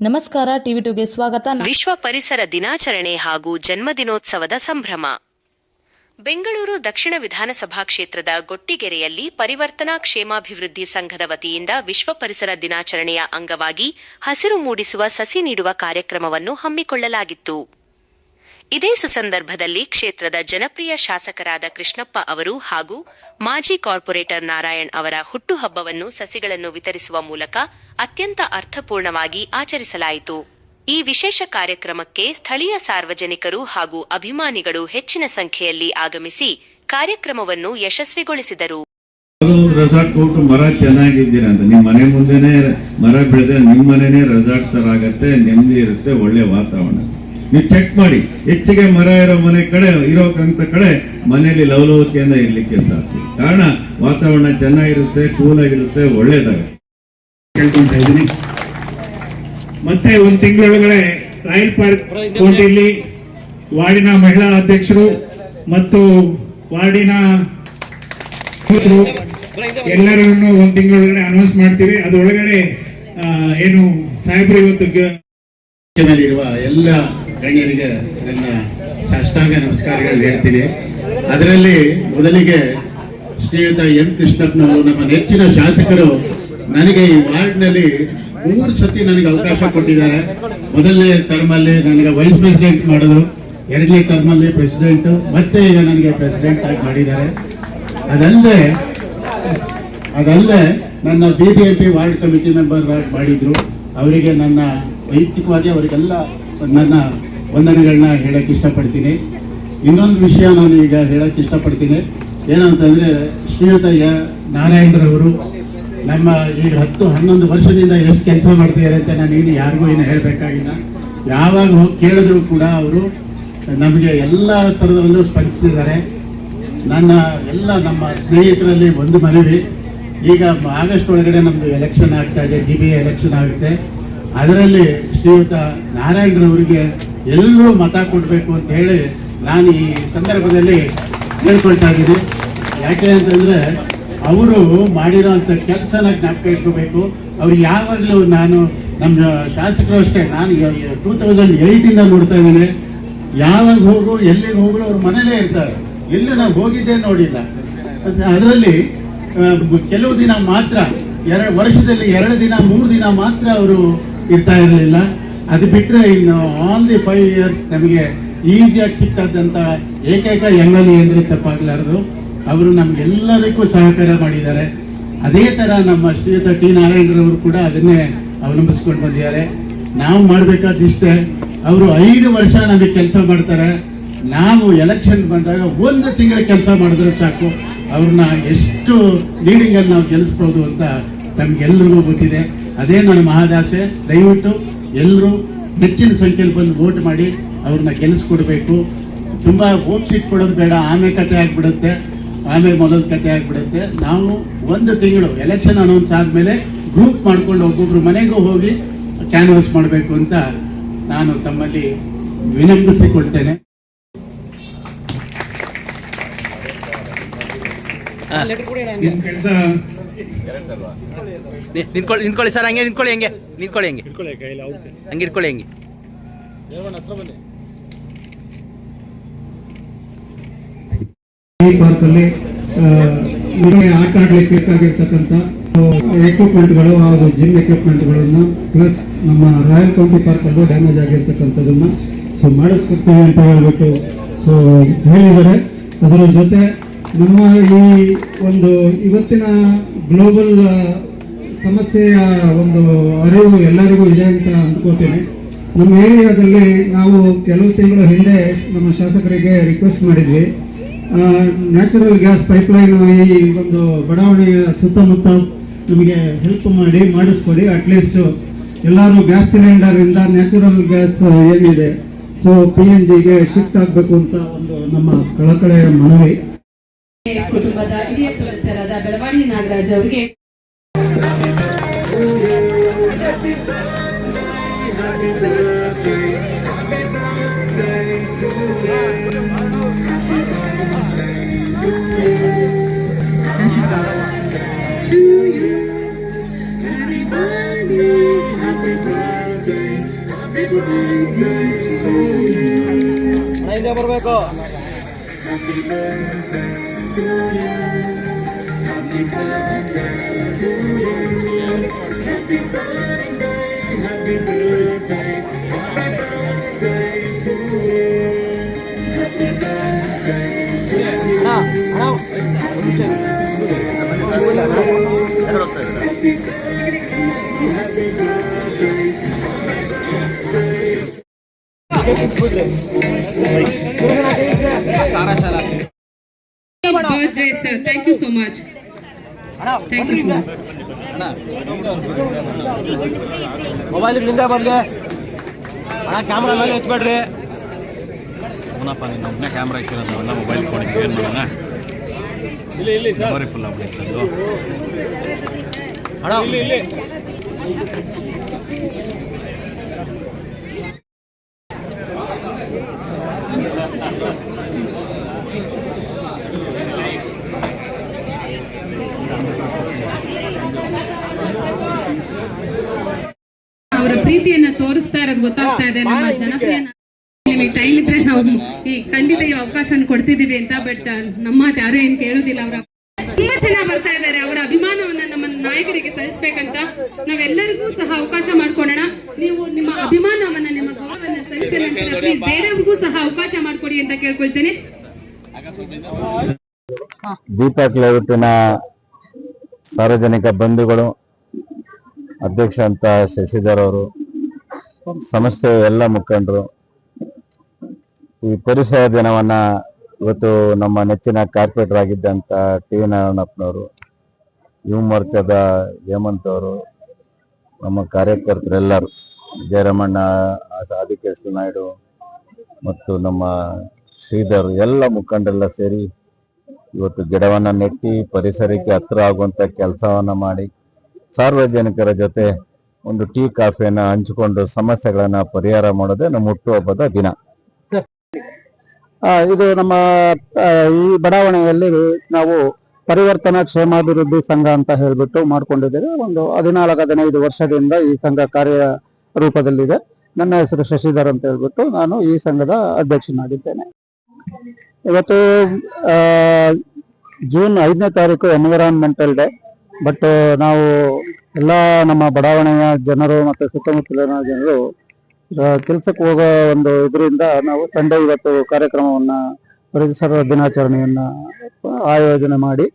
ನಮಸ್ಕಾರ, ಟಿವಿ2ಗೆ ಸ್ವಾಗತ. ವಿಶ್ವ ಪರಿಸರ ದಿನಾಚರಣೆ ಹಾಗೂ ಜನ್ಮದಿನೋತ್ಸವದ ಸಂಭ್ರಮ. ಬೆಂಗಳೂರು ದಕ್ಷಿಣ ವಿಧಾನಸಭಾ ಕ್ಷೇತ್ರದ ಗೊಟ್ಟಿಗೆರೆಯಲ್ಲಿ ಪರಿವರ್ತನಾ ಕ್ಷೇಮಾಭಿವೃದ್ಧಿ ಸಂಘದ ವತಿಯಿಂದ ವಿಶ್ವ ಪರಿಸರ ದಿನಾಚರಣೆಯ ಅಂಗವಾಗಿ ಹಸಿರು ಮೂಡಿಸುವ ಸಸಿ ನೀಡುವ ಕಾರ್ಯಕ್ರಮವನ್ನು ಹಮ್ಮಿಕೊಳ್ಳಲಾಗಿತ್ತು. ಇದೇ ಸುಸಂದರ್ಭದಲ್ಲಿ ಕ್ಷೇತ್ರದ ಜನಪ್ರಿಯ ಶಾಸಕರಾದ ಕೃಷ್ಣಪ್ಪ ಅವರು ಹಾಗೂ ಮಾಜಿ ಕಾರ್ಪೊರೇಟರ್ ನಾರಾಯಣ್ ಅವರ ಹುಟ್ಟುಹಬ್ಬವನ್ನು ಸಸಿಗಳನ್ನು ವಿತರಿಸುವ ಮೂಲಕ ಅತ್ಯಂತ ಅರ್ಥಪೂರ್ಣವಾಗಿ ಆಚರಿಸಲಾಯಿತು. ಈ ವಿಶೇಷ ಕಾರ್ಯಕ್ರಮಕ್ಕೆ ಸ್ಥಳೀಯ ಸಾರ್ವಜನಿಕರು ಹಾಗೂ ಅಭಿಮಾನಿಗಳು ಹೆಚ್ಚಿನ ಸಂಖ್ಯೆಯಲ್ಲಿ ಆಗಮಿಸಿ ಕಾರ್ಯಕ್ರಮವನ್ನು ಯಶಸ್ವಿಗೊಳಿಸಿದರು. ರೆಸಾರ್ಟ್ ಕೊಟ್ಟು ಮರ ಚೆನ್ನಾಗಿದ್ದೀರಾ ಅಂತ ನಿಮ್ಮ ಮನೆ ಮುಂದೆನೆ ಮರ ಬೆಳೆದ್ರೆ ನಿಮ್ಮ ಮನೆನೇ ರೆಸಾರ್ಟ್ ತರ ಆಗತ್ತೆ, ನೆಮ್ಮದಿ ಇರುತ್ತೆ, ಒಳ್ಳೆ ವಾತಾವರಣ. ನೀವು ಚೆಕ್ ಮಾಡಿ, ಹೆಚ್ಚಿಗೆ ಮರ ಇರೋ ಮನೆ ಕಡೆ ಇರೋಕಂತ ಕಡೆ ಮನೆಯಲ್ಲಿ ಲವಲವಿಕೆಯಿಂದ ಇರ್ಲಿಕ್ಕೆ ಸಾಧ್ಯ. ಕಾರಣ ವಾತಾವರಣ ಚೆನ್ನಾಗಿರುತ್ತೆ, ಕೂಲ್ ಆಗಿರುತ್ತೆ, ಒಳ್ಳೇದಾಗುತ್ತೆ. ಕೇಳ್ಕೊಂತ ಇದ್ದೀನಿ. ಮತ್ತೆ ಒಂದು ತಿಂಗಳೊಳಗಡೆ ರಾಯಲ್ ಪಾರ್ಕ್ ಕೋಟೆಯಲ್ಲಿ ವಾರ್ಡಿನ ಮಹಿಳಾ ಅಧ್ಯಕ್ಷರು ಮತ್ತು ವಾರ್ಡಿನ ಎಲ್ಲರನ್ನು ಒಂದು ತಿಂಗಳೊಳಗಡೆ ಅನೌನ್ಸ್ ಮಾಡ್ತೀವಿ. ಅದರೊಳಗಡೆ ಏನು ಸಾಹೇಬ್ರು ಇವತ್ತು ಇರುವ ಎಲ್ಲ ಗಣ್ಯರಿಗೆ ನನ್ನ ಸಾಷ್ಟಾಂಗ ನಮಸ್ಕಾರಗಳು ಹೇಳ್ತೀನಿ. ಅದರಲ್ಲಿ ಮೊದಲಿಗೆ ಶ್ರೀಯುತ ಎಂ ಕೃಷ್ಣಪ್ಪನವರು, ನಮ್ಮ ನೆಚ್ಚಿನ ಶಾಸಕರು, ನನಗೆ ಈ ವಾರ್ಡ್ನಲ್ಲಿ 3 ಸತಿ ನನಗೆ ಅವಕಾಶ ಕೊಟ್ಟಿದ್ದಾರೆ. ಮೊದಲನೇ ಟರ್ಮಲ್ಲಿ ನನಗೆ ವೈಸ್ ಪ್ರೆಸಿಡೆಂಟ್ ಮಾಡಿದ್ರು, 2ನೇ ಟರ್ಮಲ್ಲಿ ಪ್ರೆಸಿಡೆಂಟು, ಮತ್ತೆ ಈಗ ನನಗೆ ಪ್ರೆಸಿಡೆಂಟ್ ಆಗಿ ಮಾಡಿದ್ದಾರೆ. ಅದಲ್ಲದೆ ನನ್ನ BBMP ವಾರ್ಡ್ ಕಮಿಟಿ ಮೆಂಬರ್ ಮಾಡಿದ್ರು. ಅವರಿಗೆ ನನ್ನ ವೈಯಕ್ತಿಕವಾಗಿ ಅವರಿಗೆಲ್ಲ ನನ್ನ ವಂದನೆಗಳನ್ನ ಹೇಳಕ್ಕೆ ಇಷ್ಟಪಡ್ತೀನಿ. ಇನ್ನೊಂದು ವಿಷಯ ನಾನು ಈಗ ಹೇಳಕ್ಕೆ ಇಷ್ಟಪಡ್ತೀನಿ. ಏನಂತಂದರೆ, ಶ್ರೀಯುತ ನಾರಾಯಣರವರು ನಮ್ಮ ಈಗ 10-11 ವರ್ಷದಿಂದ ಎಷ್ಟು ಕೆಲಸ ಮಾಡ್ತಿದ್ದಾರೆ ಅಂತ ನಾನು ಯಾರಿಗೂ ಹೇಳಬೇಕಾಗಿಲ್ಲ. ಯಾವಾಗ ಹೋಗಿ ಕೇಳಿದ್ರು ಕೂಡ ಅವರು ನಮಗೆ ಎಲ್ಲ ಥರದಲ್ಲೂ ಸ್ಪಂದಿಸಿದ್ದಾರೆ. ನಮ್ಮ ಸ್ನೇಹಿತರಲ್ಲಿ ಒಂದು ಮನವಿ, ಈಗ ಆಗಸ್ಟ್ ಒಳಗಡೆ ನಮ್ಮದು ಎಲೆಕ್ಷನ್ ಆಗ್ತಾ ಇದೆ, DBA ಎಲೆಕ್ಷನ್ ಆಗುತ್ತೆ. ಅದರಲ್ಲಿ ಶ್ರೀಯುತ ನಾರಾಯಣರವರಿಗೆ ಎಲ್ಲರೂ ಮತ ಕೊಡಬೇಕು ಅಂತ ಹೇಳಿ ನಾನು ಈ ಸಂದರ್ಭದಲ್ಲಿ ಹೇಳ್ಕೊಳ್ತಾ ಇದ್ದೀನಿ. ಯಾಕೆ ಅಂತಂದರೆ, ಅವರು ಮಾಡಿರೋಂಥ ಕೆಲಸನ ಜ್ಞಾಪಕ ಇಟ್ಕೋಬೇಕು. ಅವ್ರು ಯಾವಾಗಲೂ ನಮ್ಮ ಶಾಸಕರು ಅಷ್ಟೇ, ನಾನು 2008ಇಂದ ನೋಡ್ತಾ ಇದ್ದೀನಿ. ಯಾವಾಗ ಎಲ್ಲಿಗೆ ಹೋಗಲು ಅವ್ರ ಮನೇಲೇ ಇರ್ತಾರೆ, ಎಲ್ಲೂ ನಾವು ಹೋಗಿದ್ದೇ ನೋಡಿಲ್ಲ. ಅದರಲ್ಲಿ ಕೆಲವು ದಿನ ಮಾತ್ರ, ವರ್ಷದಲ್ಲಿ 2 ದಿನ 3 ದಿನ ಮಾತ್ರ ಅವರು ಇರ್ತಾ ಇರಲಿಲ್ಲ. ಅದು ಬಿಟ್ಟರೆ ಇನ್ನು ಆಲ್ ದಿ 5 ಇಯರ್ಸ್ ನಮಗೆ ಈಸಿಯಾಗಿ ಸಿಕ್ಕಾದಂಥ ಏಕೈಕ MLA ಅಂದರೆ ತಪ್ಪಾಗಲಾರದು. ಅವರು ನಮಗೆಲ್ಲದಕ್ಕೂ ಸಹಕಾರ ಮಾಡಿದ್ದಾರೆ. ಅದೇ ಥರ ನಮ್ಮ ಶ್ರೀಯುತ T. ನಾರಾಯಣರವರು ಕೂಡ ಅದನ್ನೇ ಅವಲಂಬಿಸ್ಕೊಂಡು ಬಂದಿದ್ದಾರೆ. ನಾವು ಮಾಡಬೇಕಾದಿಷ್ಟೇ, ಅವರು 5 ವರ್ಷ ನಮಗೆ ಕೆಲಸ ಮಾಡ್ತಾರೆ. ನಾವು ಎಲೆಕ್ಷನ್ ಬಂದಾಗ 1 ತಿಂಗಳ ಕೆಲಸ ಮಾಡಿದ್ರೆ ಸಾಕು, ಅವ್ರನ್ನ ಎಷ್ಟು ಲೀಡಿಂಗಲ್ಲಿ ನಾವು ಗೆಲ್ಲಿಸ್ಬೋದು ಅಂತ ನಮಗೆಲ್ಲರಿಗೂ ಗೊತ್ತಿದೆ. ಅದೇ ನನ್ನ ಮಹಾದಾಸೆ. ದಯವಿಟ್ಟು ಎಲ್ಲರೂ ಹೆಚ್ಚಿನ ಸಂಖ್ಯೆಯಲ್ಲಿ ಬಂದು ವೋಟ್ ಮಾಡಿ ಅವ್ರನ್ನ ಗೆಲ್ಲಿಸ್ಕೊಡ್ಬೇಕು. ತುಂಬ ಹೋಪ್ಸ್ ಇಟ್ಕೊಡೋದು ಬೇಡ, ಆಮೇಲೆ ಕತೆ ಆಗಿಬಿಡುತ್ತೆ, ಆಮೇಲೆ ಮೊದಲ ಕತೆ ಆಗಿಬಿಡುತ್ತೆ. ನಾವು 1 ತಿಂಗಳು ಎಲೆಕ್ಷನ್ ಅನೌನ್ಸ್ ಆದಮೇಲೆ ಗ್ರೂಪ್ ಮಾಡ್ಕೊಂಡು ಒಬ್ಬೊಬ್ರು ಮನೆಗೂ ಹೋಗಿ ಕ್ಯಾನ್ವಾಸ್ ಮಾಡಬೇಕು ಅಂತ ನಾನು ತಮ್ಮಲ್ಲಿ ವಿನಂತಿಸಿಕೊಳ್ತೇನೆ. ಕೆಲಸ ನಿಂತ್ಕೊಳ್ಳಿ ಸರ್, ಹಂಗೆ ನಿಂತ್ಕೊಳ್ಳಿ, ಹಂಗೆ ಇಟ್ಕೊಳ್ಳಿ. ಈ ಪಾರ್ಕಲ್ಲಿ ಆಟ ಆಡ್ಲಿಕ್ಕೆ ಬೇಕಾಗಿರ್ತಕ್ಕಂಥ ಎಕ್ವಿಪ್ಮೆಂಟ್ಗಳು ಹಾಗೂ ಜಿಮ್ ಎಕ್ವಿಪ್ಮೆಂಟ್ಗಳನ್ನು, ಪ್ಲಸ್ ನಮ್ಮ ರಾಯಲ್ ಕೌಂಟಿ ಪಾರ್ಕಲ್ಲೂ ಡ್ಯಾಮೇಜ್ ಆಗಿರ್ತಕ್ಕಂಥದ್ದನ್ನ ಮಾಡಿಸ್ಕೊಡ್ತೀವಿ ಅಂತ ಹೇಳ್ಬಿಟ್ಟು ಹೇಳಿದ್ದಾರೆ. ಅದರ ಜೊತೆ ನಮ್ಮ ಈ ಒಂದು ಇವತ್ತಿನ ಗ್ಲೋಬಲ್ ಸಮಸ್ಯೆಯ ಒಂದು ಅರಿವು ಎಲ್ಲರಿಗೂ ಇದೆ ಅಂತ ಅಂದ್ಕೋತೀನಿ. ನಮ್ಮ ಏರಿಯಾದಲ್ಲಿ ನಾವು ಕೆಲವು ತಿಂಗಳ ಹಿಂದೆ ನಮ್ಮ ಶಾಸಕರಿಗೆ ರಿಕ್ವೆಸ್ಟ್ ಮಾಡಿದ್ವಿ, ನ್ಯಾಚುರಲ್ ಗ್ಯಾಸ್ ಪೈಪ್ಲೈನ್ ಈ ಒಂದು ಬಡಾವಣೆಯ ಸುತ್ತಮುತ್ತ ನಮಗೆ ಹೆಲ್ಪ್ ಮಾಡಿಸ್ಕೊಡಿ. ಅಟ್ಲೀಸ್ಟ್ ಎಲ್ಲರೂ ಗ್ಯಾಸ್ ಸಿಲಿಂಡರಿಂದ ನ್ಯಾಚುರಲ್ ಗ್ಯಾಸ್ ಏನಿದೆ PNGಗೆ ಶಿಫ್ಟ್ ಆಗಬೇಕು ಅಂತ ಒಂದು ನಮ್ಮ ಕಳಕಳೆಯ ಮನವಿ. ಕುಟುಂಬದ ಹಿರಿಯ ಸದಸ್ಯರಾದ ಬೆಳವಾಡಿ ನಾಗರಾಜ್ ಅವರಿಗೆ Happy birthday ಬರಬೇಕು. Birthday, sir. Thank you so much. Thank you so much. Mobile ನಿಂದ ಬಂದೆ ಕ್ಯಾಮ್ರಾ ಮೇಲೆ ಎತ್ಬೇಡ್ರಿ. ಅವನಪ್ಪ ನೀನು ಒಬ್ಬನೇ ಕ್ಯಾಮ್ರಾ ಇಟ್ಟಿರೋದು, ನಾವೆಲ್ಲ ಮೊಬೈಲ್ ಕೊಡಿದ್ವಿ, ಏನು ಮಾಡೋಣ? ಇಲ್ಲಿ ಮೆಮೊರಿ ಫುಲ್ ಆಗ್ಬಿಟ್ಟು ಅಣ್ಣ. ಇಲ್ಲಿ ಅವರ ಪ್ರೀತಿಯನ್ನ ತೋರಿಸ್ತಾ ಇರೋದು ಗೊತ್ತಾಗ್ತಾ ಇದೆ. ನಮ್ಮ ಜನಪ್ರಿಯ ನಿಮಗೆ ಟೈಮ್ ಇದ್ರೆ ನಾವು ಖಂಡಿತ ಈ ಅವಕಾಶ ಕೊಡ್ತಿದೀವಿ ಅಂತ, ಬಟ್ ನಮ್ಮ ಮಾತು ಯಾರು ಏನ್ ಕೇಳೋದಿಲ್ಲ. ಅವರ ತುಂಬಾ ಚೆನ್ನಾಗಿ ಬರ್ತಾ ಇದ್ದಾರೆ. ಅವರ ಅಭಿಮಾನವನ್ನ ನಮ್ಮ ನಾಯಕರಿಗೆ ಸಲ್ಲಿಸಬೇಕಂತ ನಾವೆಲ್ಲರಿಗೂ ಸಹ ಅವಕಾಶ ಮಾಡ್ಕೊಡೋಣ. ನೀವು ನಿಮ್ಮ ಅಭಿಮಾನವನ್ನ, ನಿಮ್ಮ ಗೌರವವನ್ನ ಸಲ್ಲಿಸಿದ ನಂತರ ಪ್ಲೀಸ್ ಬೇರೆಯವ್ರಿಗೂ ಸಹ ಅವಕಾಶ ಮಾಡ್ಕೊಡಿ ಅಂತ ಕೇಳ್ಕೊಳ್ತೇನೆ. ದೀಪಕ್ ಲೇಔಟಿನ ಸಾರ್ವಜನಿಕ ಬಂಧುಗಳು, ಅಧ್ಯಕ್ಷ ಅಂತ ಶಶಿಧರ್ ಅವರು, ಸಂಸ್ಥೆಯ ಎಲ್ಲ ಮುಖಂಡರು, ಈ ಪರಿಸರ ದಿನವನ್ನ ಇವತ್ತು ನಮ್ಮ ನೆಚ್ಚಿನ ಕಾರ್ಪೊರೇಟರ್ ಆಗಿದ್ದಂತ ಟಿ ನಾರಾಯಣಪ್ಪನವರು, ಯುವ ಮೋರ್ಚಾದ ಹೇಮಂತ್ ಅವರು, ನಮ್ಮ ಕಾರ್ಯಕರ್ತರೆಲ್ಲರೂ, ಜಯರಮಣ್ಣ, ಆದಿಕೇಶವ ನಾಯ್ಡು ಮತ್ತು ನಮ್ಮ ಶ್ರೀಧರ್, ಎಲ್ಲ ಮುಖಂಡರೆಲ್ಲ ಸೇರಿ ಇವತ್ತು ಗಿಡವನ್ನ ನೆಟ್ಟಿ ಪರಿಸರಕ್ಕೆ ಹತ್ರ ಆಗುವಂತ ಕೆಲಸವನ್ನ ಮಾಡಿ ಸಾರ್ವಜನಿಕರ ಜೊತೆ ಒಂದು ಟೀ ಕಾಫಿಯನ್ನ ಹಂಚಿಕೊಂಡು ಸಮಸ್ಯೆಗಳನ್ನ ಪರಿಹಾರ ಮಾಡೋದೇ ನಮ್ಮ ಹುಟ್ಟುಹಬ್ಬದ ದಿನ. ಇದು ನಮ್ಮ ಈ ಬಡಾವಣೆಯಲ್ಲಿ ನಾವು ಪರಿವರ್ತನಾ ಕ್ಷೇಮಾಭಿವೃದ್ಧಿ ಸಂಘ ಅಂತ ಹೇಳ್ಬಿಟ್ಟು ಮಾಡ್ಕೊಂಡಿದ್ದೇವೆ. ಒಂದು 14-15 ವರ್ಷದಿಂದ ಈ ಸಂಘ ಕಾರ್ಯ ರೂಪದಲ್ಲಿದೆ. ನನ್ನ ಹೆಸರು ಶಶಿಧರ್ ಅಂತ ಹೇಳ್ಬಿಟ್ಟು ನಾನು ಈ ಸಂಘದ ಅಧ್ಯಕ್ಷನಾಗಿದ್ದೇನೆ. ಇವತ್ತು ಜೂನ್ 5ನೇ ತಾರೀಕು ಎನ್ವಿರಾನ್ಮೆಂಟಲ್ ಡೇ. ಬಟ್ ನಾವು ಎಲ್ಲ ನಮ್ಮ ಬಡಾವಣೆಯ ಜನರು ಮತ್ತು ಸುತ್ತಮುತ್ತಲಿನ ಜನರು ಕೆಲಸಕ್ಕೆ ಹೋಗೋ ಒಂದು ಇದರಿಂದ ನಾವು ಸಂಡೇ ಇವತ್ತು ಕಾರ್ಯಕ್ರಮವನ್ನ, ಪರಿಸರ ದಿನಾಚರಣೆಯನ್ನ ಆಯೋಜನೆ ಮಾಡಿ,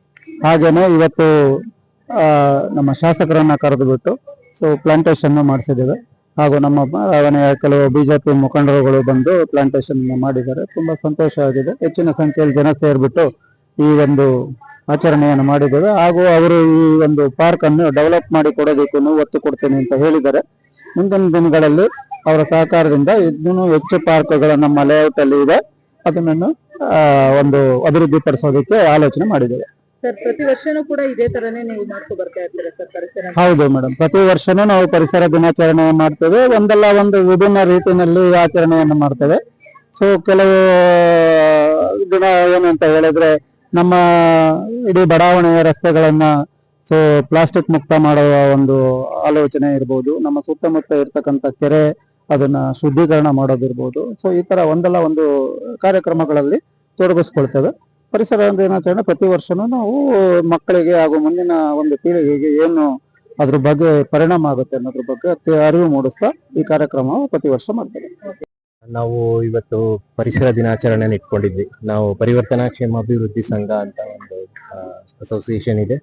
ಹಾಗೇನೆ ಇವತ್ತು ನಮ್ಮ ಶಾಸಕರನ್ನ ಕರೆದು ಬಿಟ್ಟು ಪ್ಲಾಂಟೇಶನ್ ಮಾಡಿಸಿದ್ದೇವೆ. ಹಾಗೂ ನಮ್ಮ ಬಡಾವಣೆಯ ಕೆಲವು ಬಿಜೆಪಿ ಮುಖಂಡರುಗಳು ಬಂದು ಪ್ಲಾಂಟೇಶನ್ ಮಾಡಿದ್ದಾರೆ. ತುಂಬಾ ಸಂತೋಷ ಆಗಿದೆ. ಹೆಚ್ಚಿನ ಸಂಖ್ಯೆಯಲ್ಲಿ ಜನ ಸೇರ್ಬಿಟ್ಟು ಈ ಒಂದು ಆಚರಣೆಯನ್ನು ಮಾಡಿದ್ದೇವೆ. ಹಾಗೂ ಅವರು ಈ ಒಂದು ಪಾರ್ಕ್ ಅನ್ನು ಡೆವಲಪ್ ಮಾಡಿ ಕೊಡೋದಕ್ಕೂ ಒತ್ತು ಕೊಡ್ತೇನೆ ಅಂತ ಹೇಳಿದ್ದಾರೆ. ಮುಂದಿನ ದಿನಗಳಲ್ಲಿ ಅವರ ಸಹಕಾರದಿಂದ ಇನ್ನೂ ಹೆಚ್ಚು ಪಾರ್ಕ್ಗಳ ನಮ್ಮ ಲೇಔಟ್ ಅಲ್ಲಿ ಇದೆ, ಅದನ್ನು ಒಂದು ಅಭಿವೃದ್ಧಿ ಪಡಿಸೋದಕ್ಕೆ ಆಲೋಚನೆ ಮಾಡಿದ್ದೇವೆ. ಸರ್, ಪ್ರತಿ ವರ್ಷನೂ ಕೂಡ ಇದೇ ತರನೇ ನೀವು ಮಾಡ್ಕೊ ಬರ್ತಾ ಇರ್ತೀರಾ ಸರ್ ಪರಿಸರ? ಹೌದು ಮೇಡಮ್, ಪ್ರತಿ ವರ್ಷನೂ ನಾವು ಪರಿಸರ ದಿನಾಚರಣೆ ಮಾಡ್ತೇವೆ. ಒಂದಲ್ಲ ಒಂದು ವಿಭಿನ್ನ ರೀತಿಯಲ್ಲಿ ಆಚರಣೆಯನ್ನು ಮಾಡ್ತೇವೆ. ಕೆಲವು ದಿನ ಏನು ಅಂತ ಹೇಳಿದ್ರೆ, ನಮ್ಮ ಇಡೀ ಬಡಾವಣೆಯ ರಸ್ತೆಗಳನ್ನ ಪ್ಲಾಸ್ಟಿಕ್ ಮುಕ್ತ ಮಾಡುವ ಒಂದು ಆಲೋಚನೆ ಇರ್ಬೋದು. ನಮ್ಮ ಸುತ್ತಮುತ್ತ ಇರ್ತಕ್ಕಂಥ ಕೆರೆ ಅದನ್ನ ಶುದ್ಧೀಕರಣ ಮಾಡೋದಿರ್ಬೋದು. ಈ ತರ ಒಂದಲ್ಲ ಒಂದು ಕಾರ್ಯಕ್ರಮಗಳಲ್ಲಿ ತೊಡಗಿಸ್ಕೊಳ್ತೇವೆ. ಪರಿಸರ ದಿನಾಚರಣೆ ಪ್ರತಿ ವರ್ಷನೂ ನಾವು ಮಕ್ಕಳಿಗೆ ಹಾಗೂ ಮುಂದಿನ ಒಂದು ಪೀಳಿಗೆಗೆ ಏನು ಅದ್ರ ಬಗ್ಗೆ ಪರಿಣಾಮ ಆಗುತ್ತೆ ಅನ್ನೋದ್ರ ಬಗ್ಗೆ ಅರಿವು ಮೂಡಿಸ್ತಾ ಈ ಕಾರ್ಯಕ್ರಮ ಪ್ರತಿ ವರ್ಷ ಮಾಡ್ತೇವೆ. ನಾವು ಇವತ್ತು ಪರಿಸರ ದಿನಾಚರಣೆ ಇಟ್ಕೊಂಡಿದ್ವಿ. ನಾವು ಪರಿವರ್ತನಾ ಕ್ಷೇಮಾಭಿವೃದ್ಧಿ ಸಂಘ ಅಂತ ಒಂದು ಅಸೋಸಿಯೇಷನ್ ಇದೆ.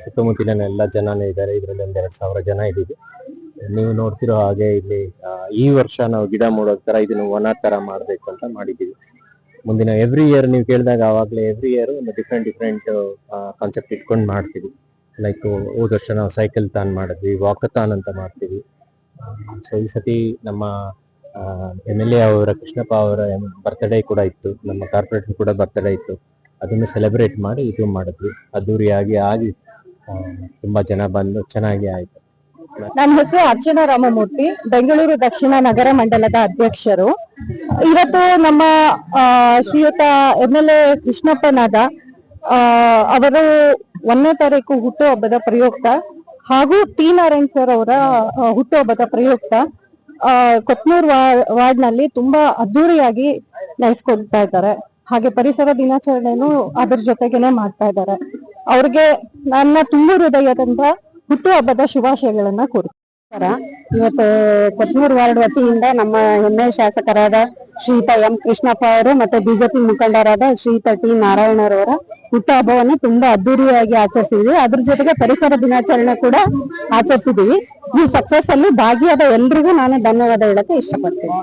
ಸುತ್ತಮುತ್ತಲಿನ ಎಲ್ಲ ಜನನೇ ಇದ್ದಾರೆ. ಇದರಲ್ಲಿ 2,000 ಜನ ಇದ್ದೀವಿ. ನೀವು ನೋಡ್ತಿರೋ ಹಾಗೆ ಇಲ್ಲಿ ಈ ವರ್ಷ ನಾವು ಗಿಡ ಮೂಡೋ ತರ ಇದನ್ನು ವನ ತರ ಮಾಡ್ಬೇಕು ಅಂತ ಮಾಡಿದ್ದೀವಿ. ಮುಂದಿನ ಎವ್ರಿ ಇಯರ್ ನೀವು ಕೇಳಿದಾಗ ಆವಾಗಲೇ ಎವ್ರಿ ಇಯರ್ ಒಂದು ಡಿಫ್ರೆಂಟ್ ಕಾನ್ಸೆಪ್ಟ್ ಇಟ್ಕೊಂಡು ಮಾಡ್ತೀವಿ. ಲೈಕ್ ಹೋದ ವರ್ಷ ನಾವು ಸೈಕಲ್ ತಾನ್ ಮಾಡಿದ್ವಿ, ವಾಕಥಾನ್ ಅಂತ ಮಾಡ್ತೀವಿ. ಈ ಸತಿ ನಮ್ಮ MLA ಅವರ ಕೃಷ್ಣಪ್ಪ ಅವರ ಬರ್ತ್ಡೇ ಕೂಡ ಇತ್ತು, ನಮ್ಮ ಕಾರ್ಪೊರೇಟರ್ ಕೂಡ ಬರ್ತ್ಡೇ ಇತ್ತು. ಅದನ್ನು ಸೆಲೆಬ್ರೇಟ್ ಮಾಡಿ ಇದು ಮಾಡಿದ್ವಿ. ಅದ್ದೂರಿಯಾಗಿ ಆಗಿ ತುಂಬಾ ಜನ ಬಂದು ಚೆನ್ನಾಗಿ ಆಯ್ತು. ನನ್ನ ಹೆಸರು ಅರ್ಚನಾ ರಾಮಮೂರ್ತಿ, ಬೆಂಗಳೂರು ದಕ್ಷಿಣ ನಗರ ಮಂಡಲದ ಅಧ್ಯಕ್ಷರು. ಇವತ್ತು ನಮ್ಮ ಶ್ರೀಯುತ MLA ಕೃಷ್ಣಪ್ಪನಾದ ಅವರು 1ನೇ ತಾರೀಕು ಹುಟ್ಟುಹಬ್ಬದ ಪ್ರಯುಕ್ತ ಹಾಗೂ ಟಿ ನಾರಾಯಣ್ ಸರ್ ಅವರ ಹುಟ್ಟುಹಬ್ಬದ ಪ್ರಯುಕ್ತ ಕೊತ್ನೂರು ವಾರ್ಡ್ ನಲ್ಲಿ ತುಂಬಾ ಅದ್ದೂರಿಯಾಗಿ ನಡೆಸ್ಕೊಡ್ತಾ ಇದ್ದಾರೆ. ಹಾಗೆ ಪರಿಸರ ದಿನಾಚರಣೆನೂ ಅದ್ರ ಜೊತೆಗೇನೆ ಮಾಡ್ತಾ ಇದ್ದಾರೆ. ಅವ್ರಿಗೆ ನನ್ನ ತುಂಬ ಹೃದಯದಿಂದ ಹುಟ್ಟುಹಬ್ಬದ ಶುಭಾಶಯಗಳನ್ನ ಕೋರ್ತಾರೆ. ಇವತ್ತು ಕೊತ್ನೂರು ವಾರ್ಡ್ ವತಿಯಿಂದ ನಮ್ಮ ಹೆಮ್ಮೆಯ ಶಾಸಕರಾದ ಶ್ರೀಯುತ ಎಂ ಕೃಷ್ಣಪ್ಪ ಅವರು ಮತ್ತೆ ಬಿಜೆಪಿ ಮುಖಂಡರಾದ ಶ್ರೀಯುತ ಟಿ ನಾರಾಯಣರವರ ಹುಟ್ಟುಹಬ್ಬವನ್ನು ತುಂಬಾ ಅದ್ದೂರಿಯಾಗಿ ಆಚರಿಸಿದ್ವಿ. ಅದ್ರ ಜೊತೆಗೆ ಪರಿಸರ ದಿನಾಚರಣೆ ಕೂಡ ಆಚರಿಸಿದೀವಿ. ಈ ಸಕ್ಸಸ್ ಅಲ್ಲಿ ಭಾಗಿಯಾದ ಎಲ್ರಿಗೂ ನಾನು ಧನ್ಯವಾದ ಹೇಳಕ್ಕೆ ಇಷ್ಟಪಡ್ತೀನಿ.